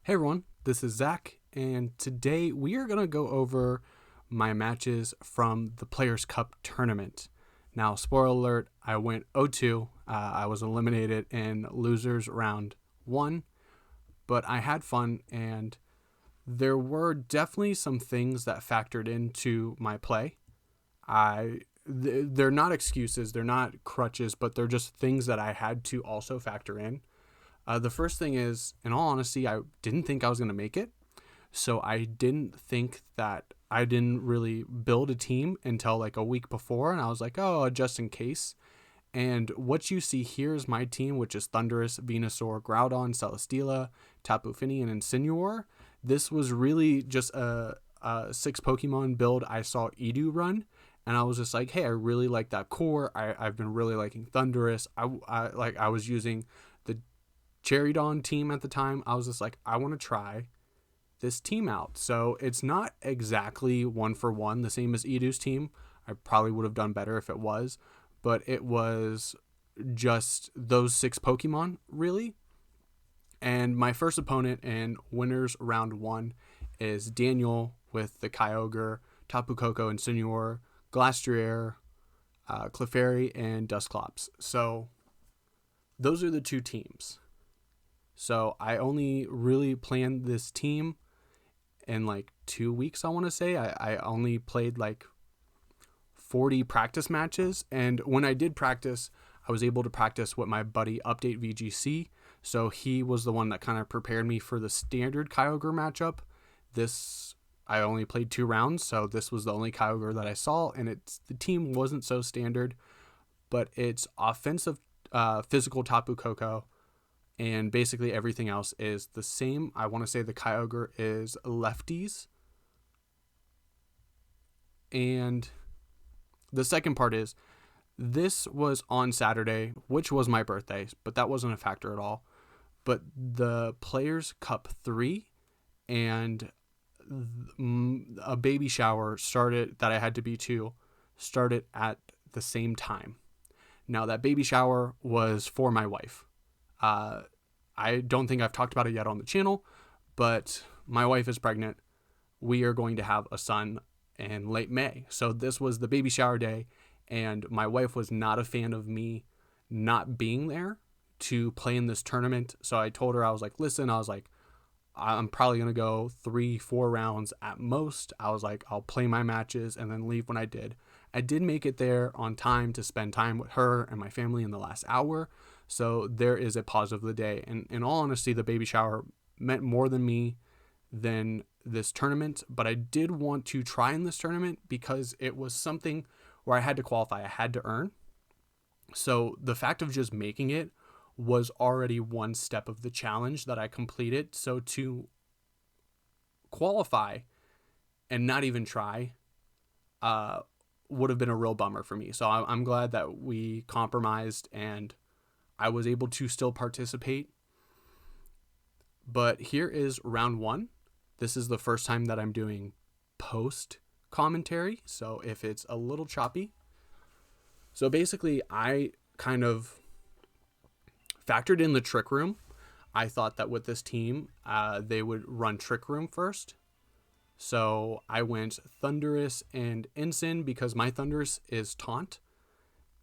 Hey everyone, this is Zach, and today we are going to go over my matches from the Players' Cup tournament. Now, spoiler alert, I went 0-2. I was eliminated in losers round 1, but I had fun, and there were definitely some things that factored into my play. They're not excuses, they're not crutches, but they're just things that I had to also factor in. The first thing is, in all honesty, I didn't think I was going to make it. So I didn't think that I didn't really build a team until like a week before. And I was like, oh, just in case. And what you see here is my team, which is Thundurus, Venusaur, Groudon, Celesteela, Tapu Fini, and Incineroar. This was really just a 6 Pokemon build I saw Edu run. And I was just like, hey, I really like that core. I've been really liking Thundurus. I was using the Cherrydon team at the time. I was just like, I want to try this team out. So it's not exactly one for one the same as Edu's team. I probably would have done better if it was, but it was just those 6 Pokemon really. And my first opponent in winners round 1 is Daniel with the Kyogre, Tapu Koko, and Incineroar, Glastrier, Clefairy, and Dusclops. So those are the 2 teams. So I only really planned this team in like 2 weeks, I want to say. I only played like 40 practice matches. And when I did practice, I was able to practice with my buddy Update VGC. So he was the one that kind of prepared me for the standard Kyogre matchup. I only played 2 rounds, so this was the only Kyogre that I saw. And the team wasn't so standard, but it's offensive, physical Tapu Koko. And basically everything else is the same. I want to say the Kyogre is lefties. And the second part is, this was on Saturday, which was my birthday, but that wasn't a factor at all. But the Players' Cup 3 and a baby shower that I had to be to started at the same time. Now, that baby shower was for my wife. I don't think I've talked about it yet on the channel, but my wife is pregnant. We are going to have a son in late May. So this was the baby shower day, and my wife was not a fan of me not being there to play in this tournament. So I told her, I was like, listen, I'm probably going to go 3-4 rounds at most. I was like, I'll play my matches and then leave when I did. I did make it there on time to spend time with her and my family in the last hour. So there is a positive of the day. And in all honesty, the baby shower meant more than me than this tournament. But I did want to try in this tournament because it was something where I had to qualify. I had to earn. So the fact of just making it was already one step of the challenge that I completed. So to qualify and not even try would have been a real bummer for me. So I'm glad that we compromised and I was able to still participate. But here is round 1. This is the first time that I'm doing post commentary. So if it's a little choppy. So basically, I kind of factored in the Trick Room. I thought that with this team, they would run Trick Room first. So I went Thundurus and Ensign because my Thundurus is Taunt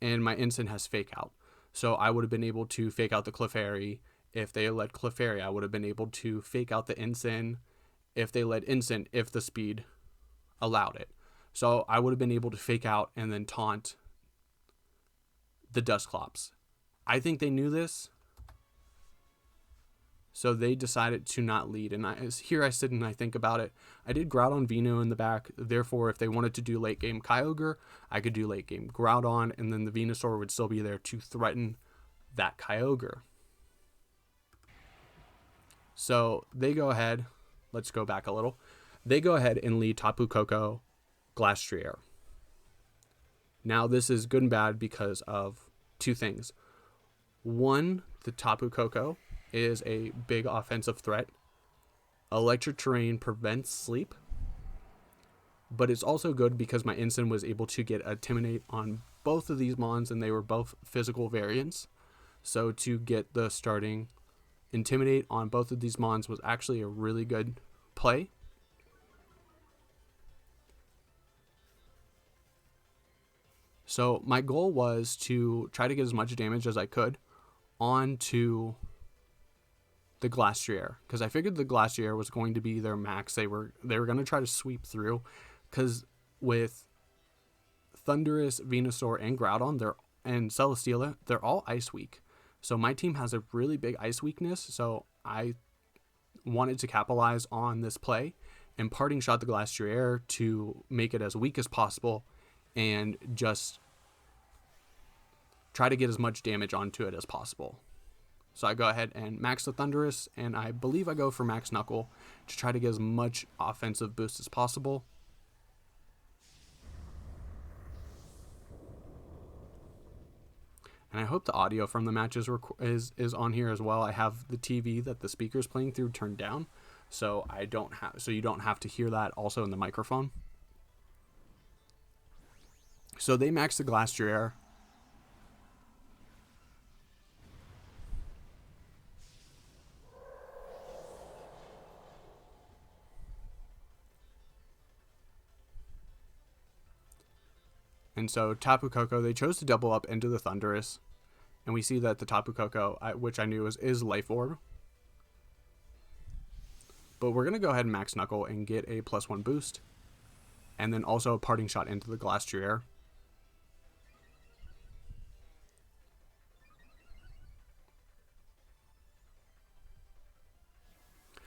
and my Ensign has Fake Out. So I would have been able to fake out the Clefairy. If they led Clefairy, I would have been able to fake out the Ensign. If they led Ensign, if the speed allowed it. So I would have been able to fake out and then taunt the Dusclops. I think they knew this. So they decided to not lead. And here I sit and I think about it. I did Groudon Veno in the back. Therefore, if they wanted to do late game Kyogre, I could do late game Groudon. And then the Venusaur would still be there to threaten that Kyogre. So they go ahead. Let's go back a little. They go ahead and lead Tapu Koko, Glastrier. Now this is good and bad because of 2 things. One, the Tapu Koko is a big offensive threat. Electric terrain prevents sleep. But it's also good because my Ensign was able to get Intimidate on both of these Mons, and they were both physical variants. So to get the starting Intimidate on both of these mons was actually a really good play. So my goal was to try to get as much damage as I could onto the Glastrier, because I figured the Glastrier was going to be their max. They were going to try to sweep through, because with Thundurus, Venusaur, and Groudon, and Celesteela, they're all ice weak. So my team has a really big ice weakness, so I wanted to capitalize on this play and parting shot the Glastrier to make it as weak as possible and just try to get as much damage onto it as possible. So I go ahead and max the Thundurus, and I believe I go for max Knuckle to try to get as much offensive boost as possible. And I hope the audio from the matches is on here as well. I have the TV that the speaker's playing through turned down, so you don't have to hear that also in the microphone. So they max the Glastrier. And so Tapu Koko, they chose to double up into the Thundurus. And we see that the Tapu Koko, which I knew is Life Orb. But we're going to go ahead and max Knuckle and get a +1 boost. And then also a parting shot into the Glastrier.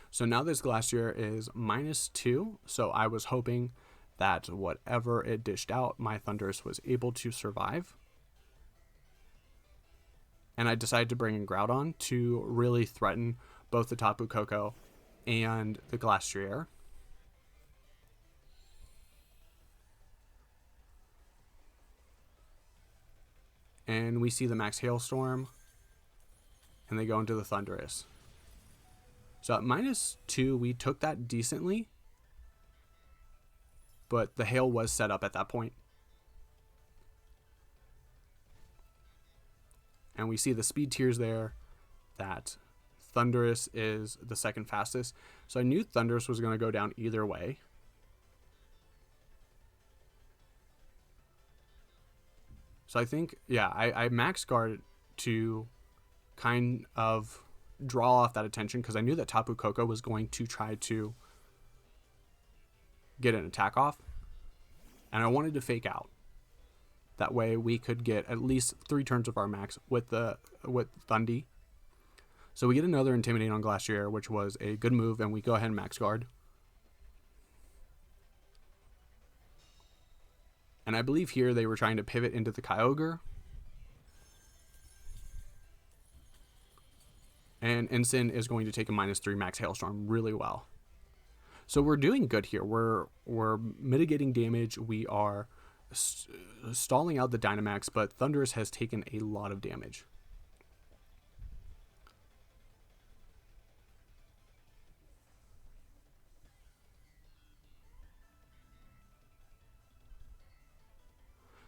So now this Glastrier is -2. So I was hoping that whatever it dished out, my Thundurus was able to survive. And I decided to bring in Groudon to really threaten both the Tapu Koko and the Glastrier. And we see the max Hailstorm, and they go into the Thundurus. So at -2, we took that decently, but the hail was set up at that point. And we see the speed tiers there, that Thundurus is the second fastest. So I knew Thundurus was going to go down either way. So I think, yeah, I max guard to kind of draw off that attention, because I knew that Tapu Koko was going to try to get an attack off, and I wanted to fake out. That way we could get at least 3 turns of our max with Thundy. So we get another Intimidate on Glastrier, which was a good move, and we go ahead and max guard. And I believe here they were trying to pivot into the Kyogre. And Ensign is going to take a -3 max Hailstorm really well. So we're doing good here. We're mitigating damage. We are stalling out the Dynamax, but Thundurus has taken a lot of damage.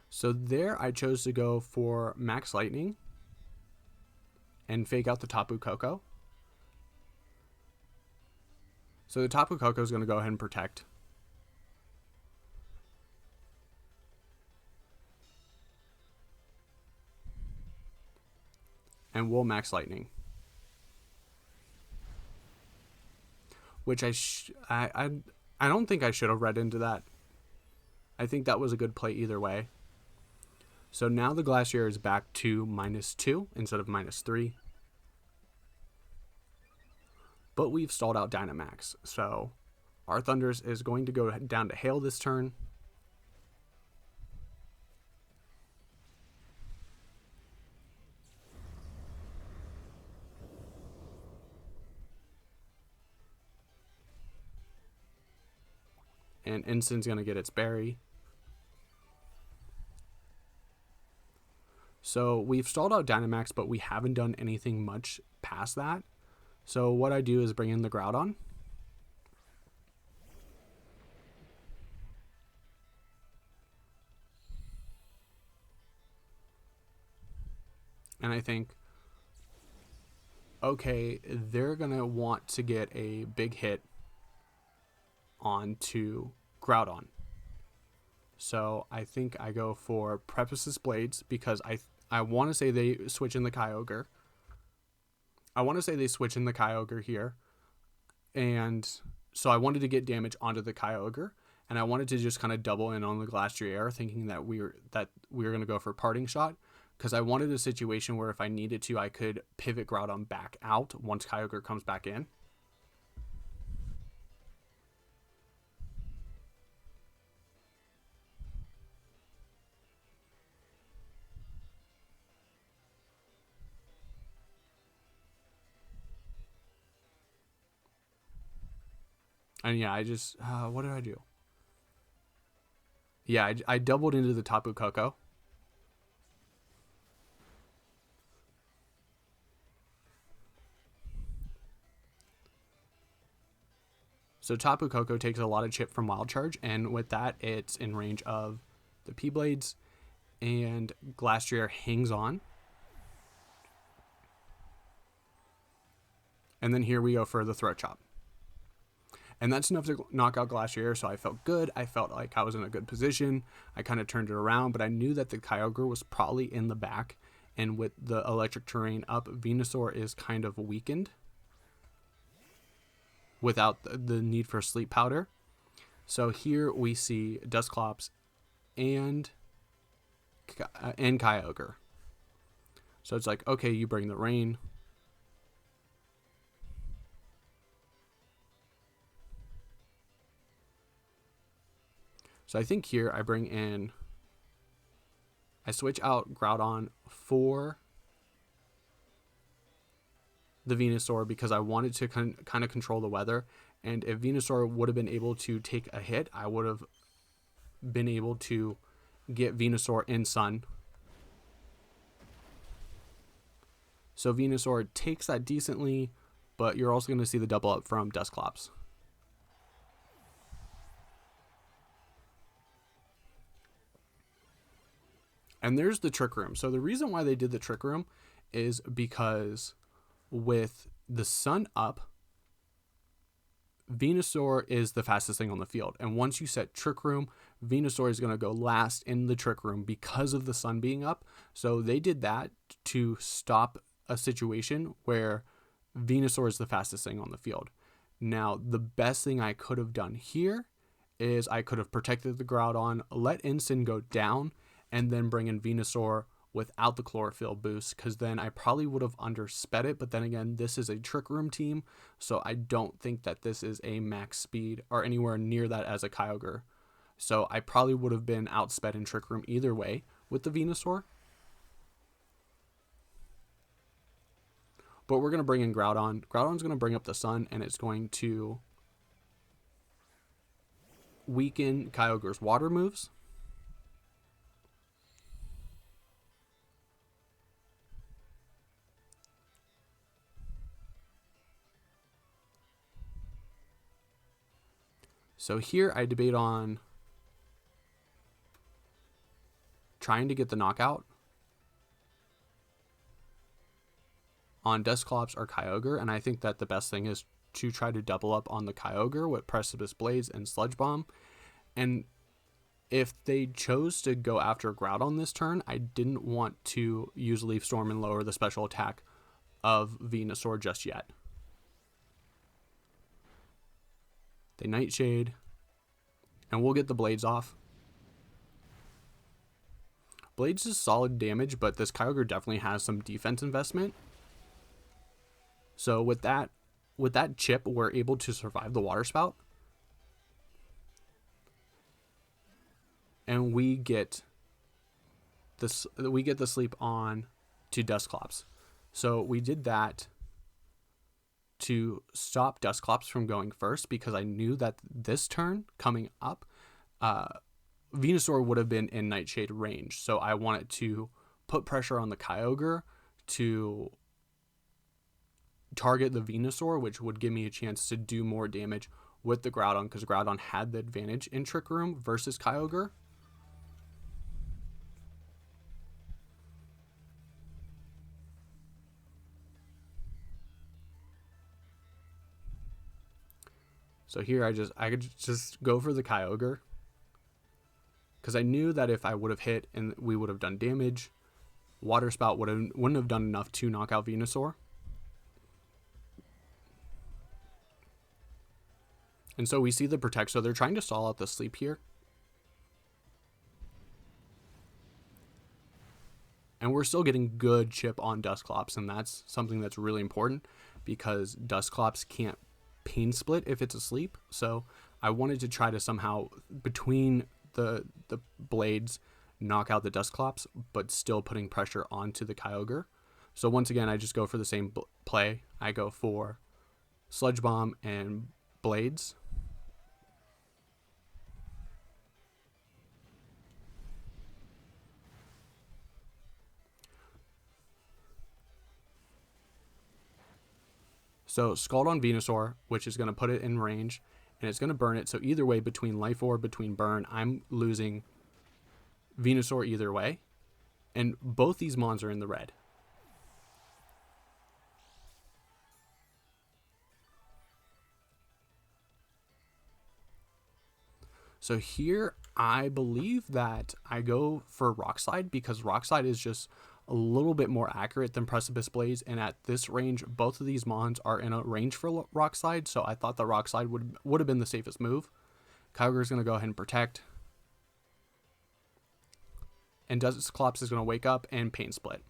So there I chose to go for max Lightning and fake out the Tapu Koko. So the Tapu Koko is going to go ahead and protect. And we'll max Lightning. Which I don't think I should have read into that. I think that was a good play either way. So now the Glastrier is back to -2 instead of -3. But we've stalled out Dynamax. So our Thundurus is going to go down to Hail this turn. And Ensign's going to get its berry. So we've stalled out Dynamax, but we haven't done anything much past that. So what I do is bring in the Groudon. And I think okay, they're going to want to get a big hit onto Groudon. So I think I go for Preface's Blades because I want to say they switch in the Kyogre. I want to say they switch in the Kyogre here. And so I wanted to get damage onto the Kyogre. And I wanted to just kind of double in on the Glastrier, thinking that we were going to go for Parting Shot. Because I wanted a situation where if I needed to, I could pivot Groudon back out once Kyogre comes back in. And yeah, I just, what did I do? Yeah, I doubled into the Tapu Koko. So Tapu Koko takes a lot of chip from Wild Charge, and with that, it's in range of the P-Blades, and Glastrier hangs on. And then here we go for the Throat Chop. And that's enough to knock out Glastrier, so I felt good. I felt like I was in a good position. I kind of turned it around, but I knew that the Kyogre was probably in the back. And with the electric terrain up, Venusaur is kind of weakened without the need for Sleep Powder. So here we see Dusclops and Kyogre. So it's like, okay, you bring the rain. So I think here I switch out Groudon for the Venusaur because I wanted to kind of control the weather. And if Venusaur would have been able to take a hit, I would have been able to get Venusaur in Sun. So Venusaur takes that decently, but you're also going to see the double up from Dusclops. And there's the Trick Room. So the reason why they did the Trick Room is because with the sun up, Venusaur is the fastest thing on the field. And once you set Trick Room, Venusaur is going to go last in the Trick Room because of the sun being up. So they did that to stop a situation where Venusaur is the fastest thing on the field. Now, the best thing I could have done here is I could have protected the Groudon, let Incin go down, and then bring in Venusaur without the Chlorophyll boost, because then I probably would have undersped it. But then again, this is a Trick Room team, so I don't think that this is a max speed or anywhere near that as a Kyogre. So I probably would have been outsped in Trick Room either way with the Venusaur. But we're going to bring in Groudon. Groudon's going to bring up the sun, and it's going to weaken Kyogre's water moves. So here I debate on trying to get the knockout on Dusclops or Kyogre, and I think that the best thing is to try to double up on the Kyogre with Precipice Blades and Sludge Bomb. And if they chose to go after Groudon this turn, I didn't want to use Leaf Storm and lower the special attack of Venusaur just yet. They Nightshade, and we'll get the Blades off. Blades is solid damage, but this Kyogre definitely has some defense investment. So with that chip, we're able to survive the Water Spout. And we get the sleep on to Dusclops. So we did that to stop Dusclops from going first, because I knew that this turn coming up, Venusaur would have been in Nightshade range. So I wanted to put pressure on the Kyogre to target the Venusaur, which would give me a chance to do more damage with the Groudon, because Groudon had the advantage in Trick Room versus Kyogre. So here I could just go for the Kyogre, because I knew that if I would have hit and we would have done damage, Water Spout wouldn't have done enough to knock out Venusaur. And so we see the Protect, so they're trying to stall out the Sleep here. And we're still getting good chip on Dusclops, and that's something that's really important because Dusclops can't Pain Split if it's asleep. So I wanted to try to somehow, between the blades, knock out the Dusclops, but still putting pressure onto the Kyogre. So once again, I just go for the same play. I go for Sludge Bomb and Blades. So Scald on Venusaur, which is going to put it in range, and it's going to burn it. So either way, between Life Orb, between Burn, I'm losing Venusaur either way. And both these mons are in the red. So here, I believe that I go for Rock Slide because Rock Slide is just a little bit more accurate than Precipice Blaze, and at this range, both of these mons are in a range for Rock Slide, so I thought the Rock Slide would have been the safest move. Kyogre is going to go ahead and Protect. And Dusclops is going to wake up and Pain Split.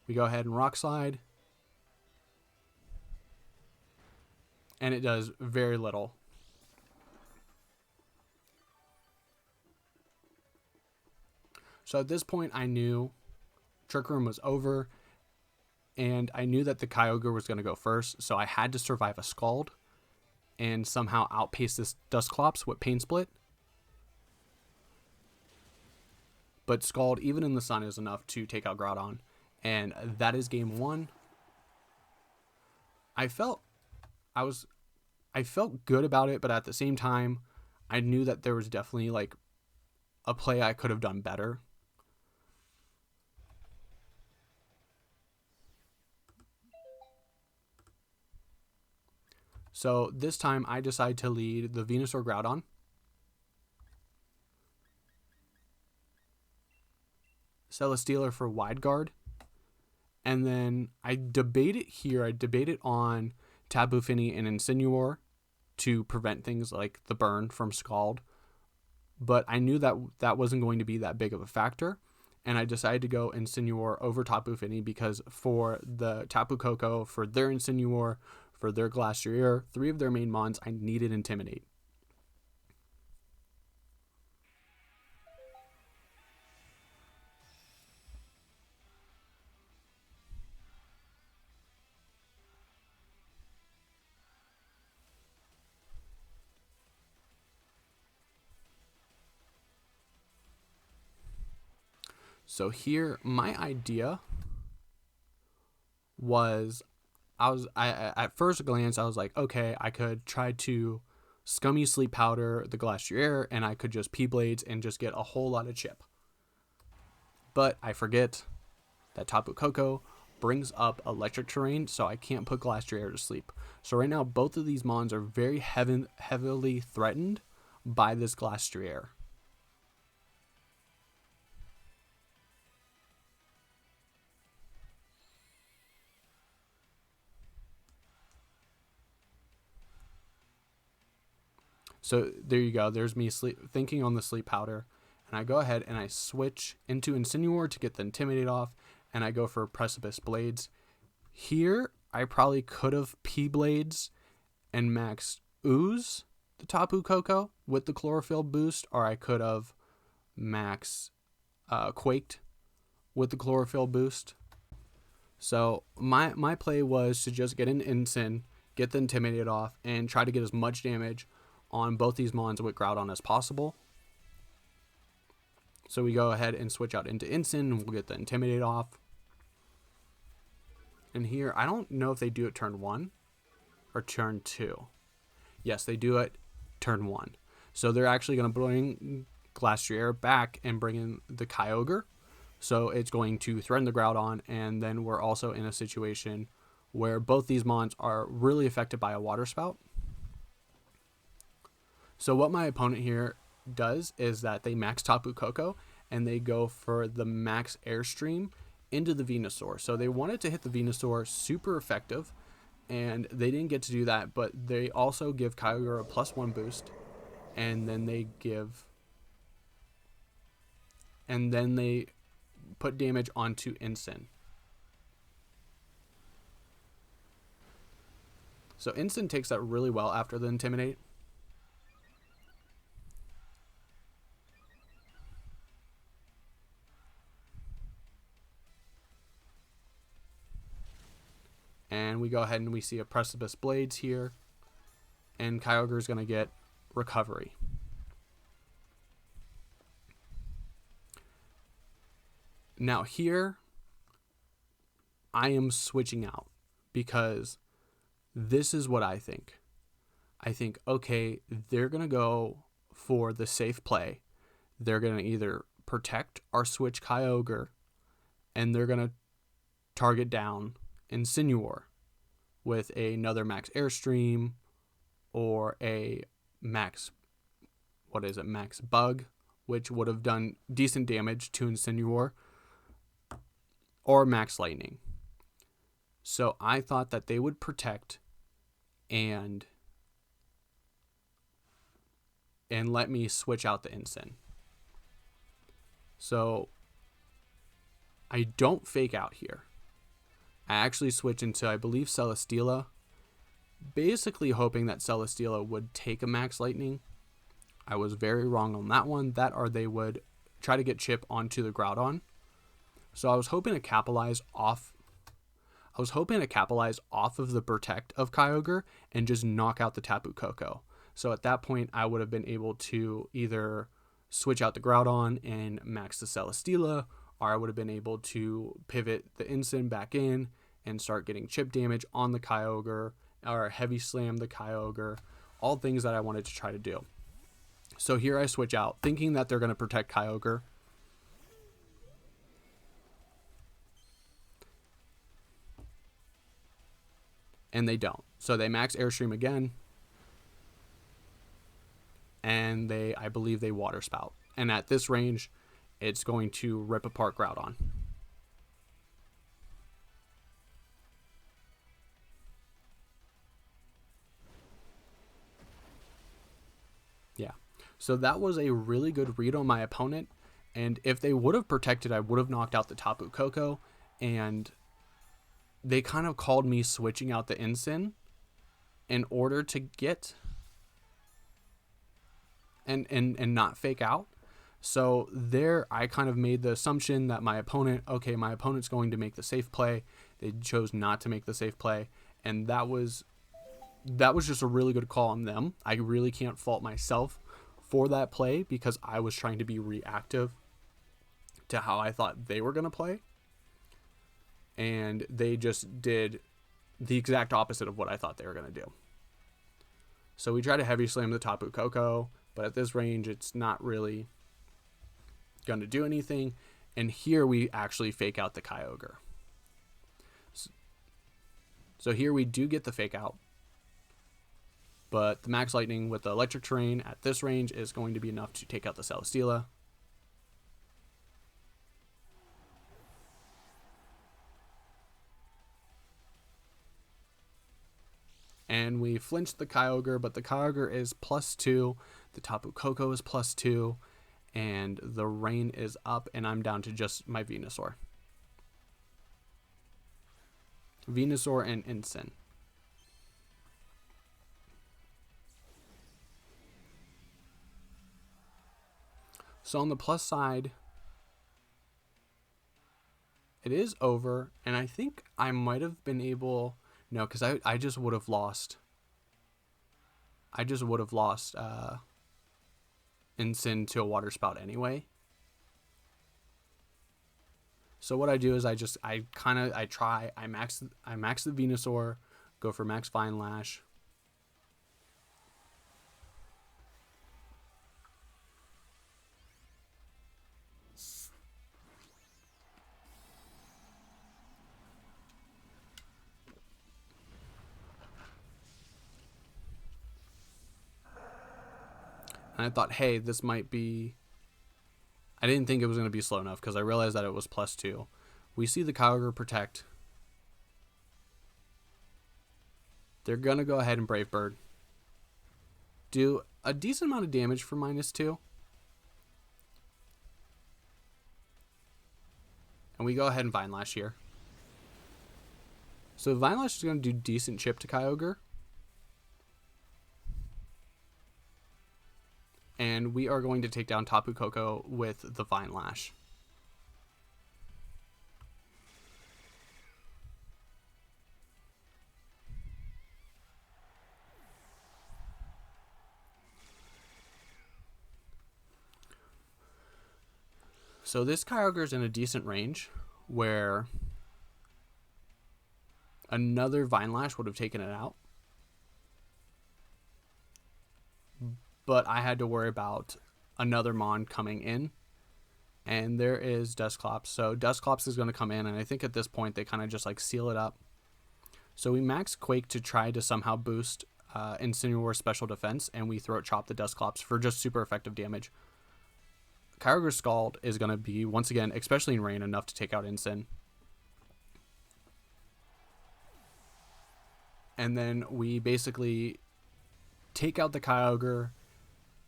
We go ahead and Rock Slide. And it does very little. So at this point, I knew Trick Room was over, and I knew that the Kyogre was going to go first, so I had to survive a Scald and somehow outpace this Dusclops with Pain Split. But Scald, even in the sun, is enough to take out Groudon, and that is game one. I felt good about it, but at the same time, I knew that there was definitely like a play I could have done better. So this time I decide to lead the Venusaur Groudon. Celesteela for Wide Guard. And then I debate it here. I debate it on Tapu Fini and Incineroar to prevent things like the burn from Scald. But I knew that that wasn't going to be that big of a factor. And I decided to go Incineroar over Tapu Fini because for the Tapu Koko, for their Incineroar, for their Glastrier, 3 of their main mons, I needed Intimidate. So here, my idea was, I at first glance, I was like, okay, I could try to Scummy Sleep Powder the Glastrier, and I could just P-Blades and just get a whole lot of chip. But I forget that Tapu Koko brings up electric terrain, so I can't put Glastrier to sleep. So right now, both of these mons are very heavily threatened by this Glastrier. So there you go. There's me thinking on the Sleep Powder. And I go ahead and I switch into Incineroar to get the Intimidate off. And I go for Precipice Blades. Here, I probably could have P-Blades and maxed Ooze the Tapu Koko with the Chlorophyll boost. Or I could have maxed Quaked with the Chlorophyll boost. So my play was to just get an Incin, get the Intimidate off, and try to get as much damage on both these mons with Groudon as possible. So we go ahead and switch out into Incin, and we'll get the Intimidate off. And here, I don't know if they do it turn 1 or turn 2. Yes, they do it turn 1. So they're actually going to bring Glastrier back and bring in the Kyogre, So it's going to threaten the Groudon, and then we're also in a situation where both these mons are really affected by a water spout. So what my opponent here does is that they max Tapu Koko, and they go for the max Airstream into the Venusaur. So they wanted to hit the Venusaur, super effective, and they didn't get to do that, but they also give Kyogre a +1 boost, and then they put damage onto Ensign. So Ensign takes that really well after the Intimidate. And we go ahead and we see a Precipice Blades here, and Kyogre is going to get Recovery. Now here, I am switching out because this is what I think. I think, okay, they're going to go for the safe play. They're going to either protect our switch Kyogre, and they're going to target down Incineroar with another max Airstream or a max Bug, which would have done decent damage to Incineroar, or max Lightning. So I thought that they would protect and let me switch out the Ensign. So I don't fake out here. I actually switch into, I believe, Celesteela, basically hoping that Celesteela would take a max Lightning. I was very wrong on that one. That or they would try to get Chip onto the Groudon. So I was hoping to capitalize off of the protect of Kyogre and just knock out the Tapu Koko. So at that point, I would have been able to either switch out the Groudon and max the Celesteela, or I would have been able to pivot the Ensign back in and start getting chip damage on the Kyogre, or heavy slam the Kyogre, all things that I wanted to try to do. So here I switch out, thinking that they're going to protect Kyogre. And they don't. So they max Airstream again, and I believe they Water Spout. And at this range, it's going to rip apart Groudon. Yeah. So that was a really good read on my opponent. And if they would have protected, I would have knocked out the Tapu Koko. And they kind of called me switching out the Ensign in order to get and not fake out. So there I kind of made the assumption that my opponent's going to make the safe play. They chose not to make the safe play, and that was just a really good call on them. I really can't fault myself for that play because I was trying to be reactive to how I thought they were going to play, and they just did the exact opposite of what I thought they were going to do. So we tried to heavy slam the Tapu Koko, but at this range it's not really going to do anything, and here we actually fake out the Kyogre. So here we do get the fake out, but the max Lightning with the Electric Terrain at this range is going to be enough to take out the Celesteela. And we flinched the Kyogre, but the Kyogre is +2, the Tapu Koko is +2, and the rain is up, and I'm down to just my Venusaur. Venusaur and Ensign. So on the plus side, it is over, and I think I might have been able... No, because I just would have lost... Ensign to a Water Spout anyway. So what I do is I max the Venusaur, go for max Vine Lash. And I thought, hey, this might be... I didn't think it was going to be slow enough because I realized that it was +2. We see the Kyogre protect. They're going to go ahead and Brave Bird. Do a decent amount of damage for -2. And we go ahead and Vine Lash here. So Vine Lash is going to do decent chip to Kyogre. And we are going to take down Tapu Koko with the Vine Lash. So this Kyogre is in a decent range where another Vine Lash would have taken it out. But I had to worry about another Mon coming in. And there is Dusclops. So Dusclops is going to come in, and I think at this point they kind of just like seal it up. So we max Quake to try to somehow boost Incineroar's special defense, and we Throat Chop the Dusclops for just super effective damage. Kyogre's Scald is going to be, once again, especially in rain, enough to take out Incin. And then we basically take out the Kyogre,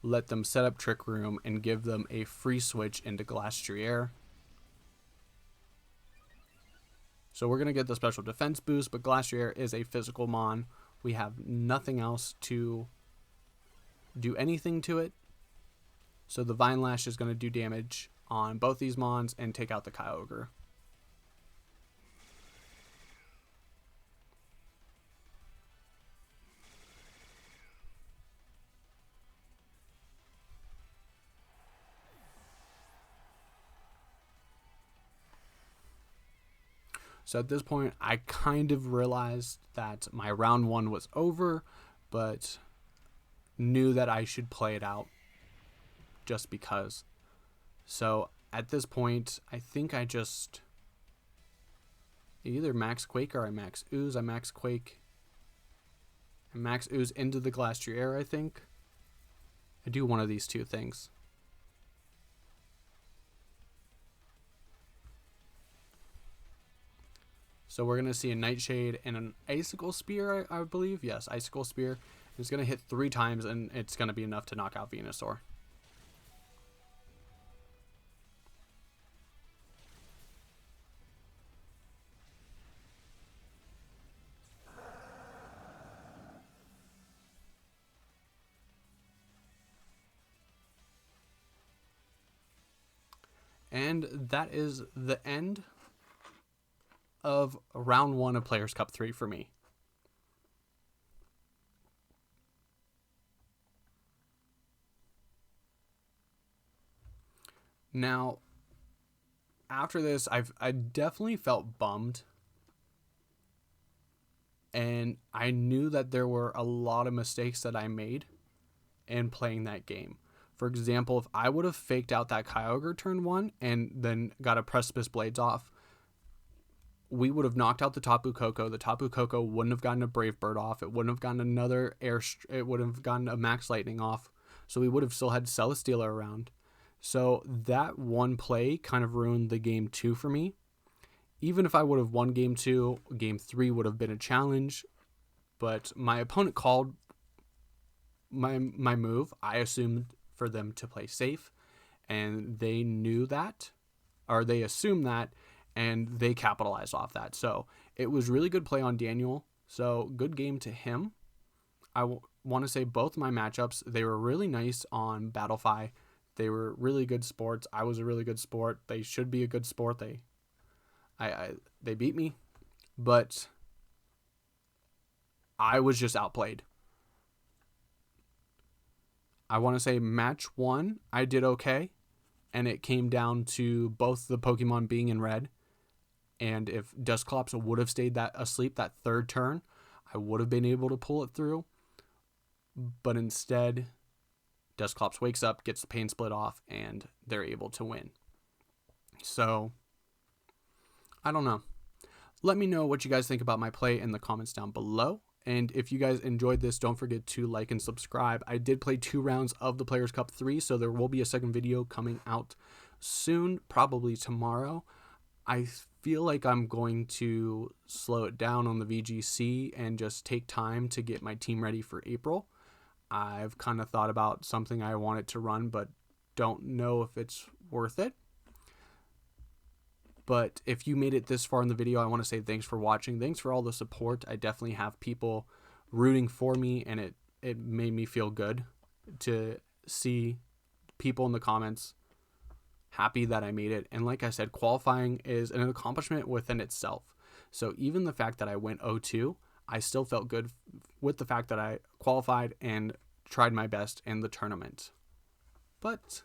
let them set up Trick Room, and give them a free switch into Glastrier. So we're going to get the special defense boost, but Glastrier is a physical Mon. We have nothing else to do anything to it. So the Vine Lash is going to do damage on both these Mons and take out the Kyogre. So at this point, I kind of realized that my round 1 was over, but knew that I should play it out just because. So at this point, I think I just either max Quake or I max Ooze. I max Quake. I max Ooze into the Glastrier, I think. I do one of these two things. So we're going to see a Nightshade and an Icicle Spear, I believe. Yes, Icicle Spear. It's going to hit 3 times, and it's going to be enough to knock out Venusaur. And that is the end of round 1 of Players Cup 3 for me. Now, after this, I definitely felt bummed. And I knew that there were a lot of mistakes that I made in playing that game. For example, if I would have faked out that Kyogre turn 1 and then got a Precipice Blades off, we would have knocked out the Tapu Koko. The Tapu Koko wouldn't have gotten a Brave Bird off. It wouldn't have gotten another it would have gotten a Max Lightning off. So we would have still had Celesteela around. So that one play kind of ruined the game 2 for me. Even if I would have won game 2, game 3 would have been a challenge. But my opponent called my move. I assumed for them to play safe. And they knew that. Or they assumed that. And they capitalized off that. So it was really good play on Daniel. So good game to him. I want to say both my matchups, they were really nice on Battlefy. They were really good sports. I was a really good sport. They should be a good sport. They beat me. But I was just outplayed. I want to say match 1, I did okay. And it came down to both the Pokemon being in red. And if Dusclops would have stayed asleep that 3rd turn, I would have been able to pull it through. But instead, Dusclops wakes up, gets the pain split off, and they're able to win. So, I don't know. Let me know what you guys think about my play in the comments down below. And if you guys enjoyed this, don't forget to like and subscribe. I did play 2 rounds of the Players Cup 3, so there will be a second video coming out soon, probably tomorrow. I feel like I'm going to slow it down on the VGC and just take time to get my team ready for April. I've kind of thought about something I wanted to run, but don't know if it's worth it. But if you made it this far in the video, I want to say thanks for watching. Thanks for all the support. I definitely have people rooting for me, and it made me feel good to see people in the comments happy that I made it. And like I said, qualifying is an accomplishment within itself. So even the fact that I went 0-2, I still felt good with the fact that I qualified and tried my best in the tournament. But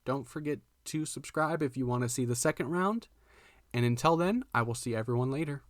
don't forget to subscribe if you want to see the second round. And until then, I will see everyone later.